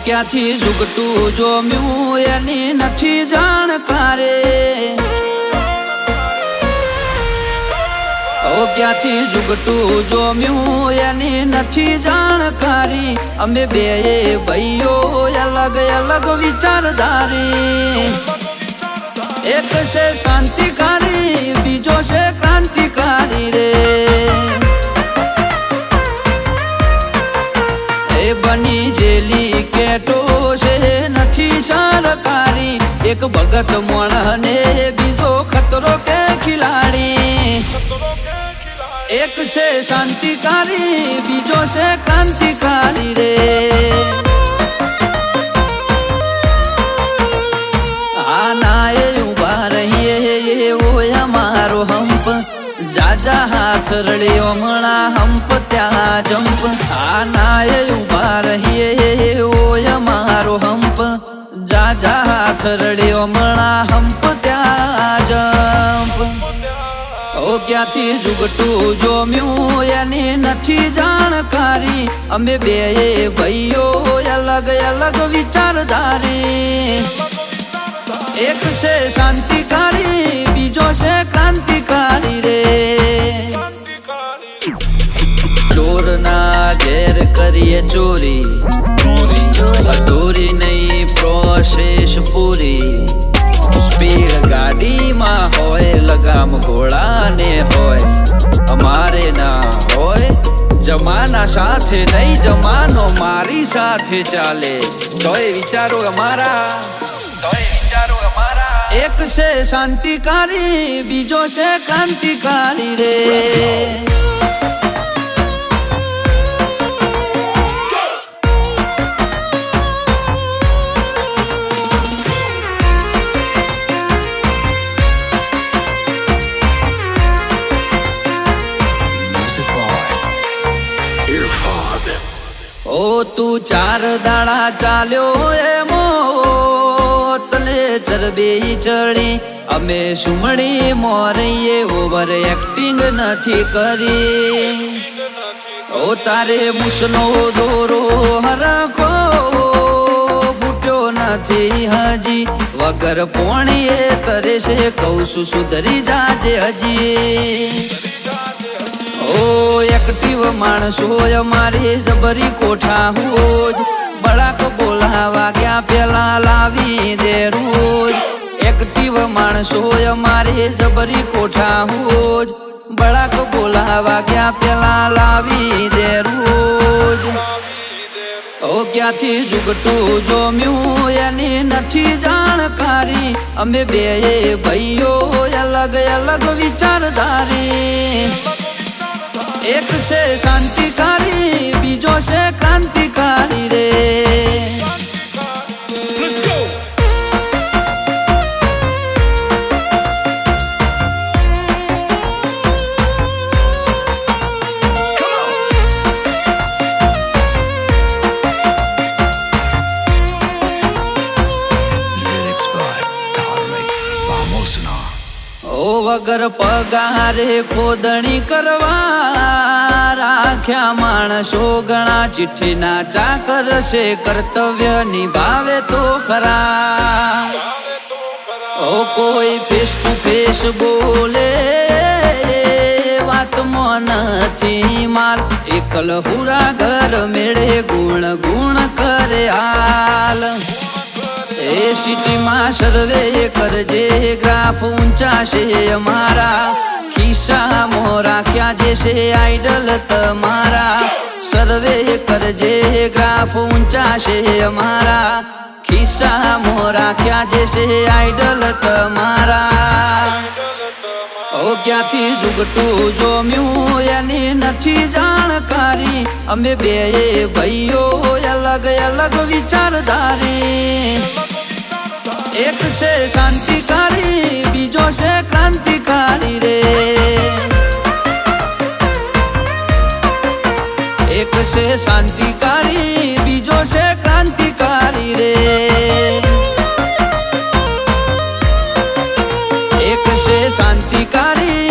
ક્યાંથી ઝુકટું જોમ્યું એની નથી જાણકારે ક્યાંથી ઝુકટું જોમ્યું એની નથી જાણકારી અમે બે ભાઈઓ અલગ અલગ વિચારધારી એક છે શાંતિકારી બીજો છે ક્રાંતિકારી રે એ બની જેલી કેટો છે નથી સરકારી એક ભગત મોણ ને બીજો ખતરો કે ખિલાડી એક છે શાંતિકારી બીજો છે ક્રાંતિકારી રે આના એ ઉભા રહીએ એવો અમારો હંપ જાજા હાથ રળ્યો હમણા હંપ ત્યાં જંપ આના એ ઉભા રહીએ એવો અમારો હંપ જાજા હાથ રળ્યો હમણા હંપ ત્યાં જંપ ક્યાંથી ઝુકટું જોમ્યું એની નથી જાણકારી અમે બે ભાઈઓ અલગ અલગ વિચારધારી એક છે શાંતિકારી બીજો છે ક્રાંતિકારી રે ચોરના ઘેર કરીએ ચોરી અધૂરી નહીં પ્રોસેસ પૂરી સ્પીડ ગાડીમાં હોય લગામ ઘોડાને હોય અમારે ના હોય જમાના સાથે નહીં જમાનો મારી સાથે ચાલે તોય વિચારો અમારા એક છે શાંતિકારી બીજો છે ક્રાંતિકારી રે તું ચાર દાડા ચાલ્યો એમો તલે ચરબી ચડી અમે સુમણી મોરઈએ ઓવર એક્ટિંગ નથી કરી તારે મુસનો દોરો હરખો ફૂટ્યો નથી હજી વગર પોણીએ તરે છે કહું છું સુધરી જાજે હજી એક્ટિવ માણસો અમારી જબરી કોઠા હોજ બળાક બોલાવા ગયા પેલા લાવી દે રોજ એક્ટિવ માણસો અમારી જબરી કોઠા હોજ બળાક બોલાવા ગયા પેલા લાવી દે રોજ ક્યાંથી ઝુકટું જોમ્યું એની નથી જાણકારી અમે બે ભાઈઓ અલગ અલગ વિચારધારી એક છે શાંતિકારી બીજો છે ક્રાંતિકારી રે વગર પગારે ખોદણી કરવા રાખ્યા માણસો ઘણા ચિઠ્ઠીના ચાકર છે કર્તવ્ય નિભાવે તો ખરા કોઈ ફેસ ટુ ફેસ બોલે વાતમાં નથી માલ એકલ હુરા ઘર મેળે ગુણ ગુણ કરે હાલ એ સિટીમાં સર્વે કરજે ગ્રાફ ઊંચા છે અમારા ખિસ્સામાં રાખ્યા જે છે આઈડલ તમારા સર્વે કરજે ગ્રાફ ઊંચા છે અમારા ખિસ્સામાં રાખ્યા જે છે આઈડલ તમારા ક્યાંથી ઝુકટું જોમ્યું એની નથી જાણકારી અમે બે ભાઈઓ અલગ અલગ વિચારધારી એક છે શાંતિકારી બીજો છે ક્રાંતિકારી રે એક છે શાંતિકારી બીજો છે ક્રાંતિકારી રે એક છે શાંતિકારી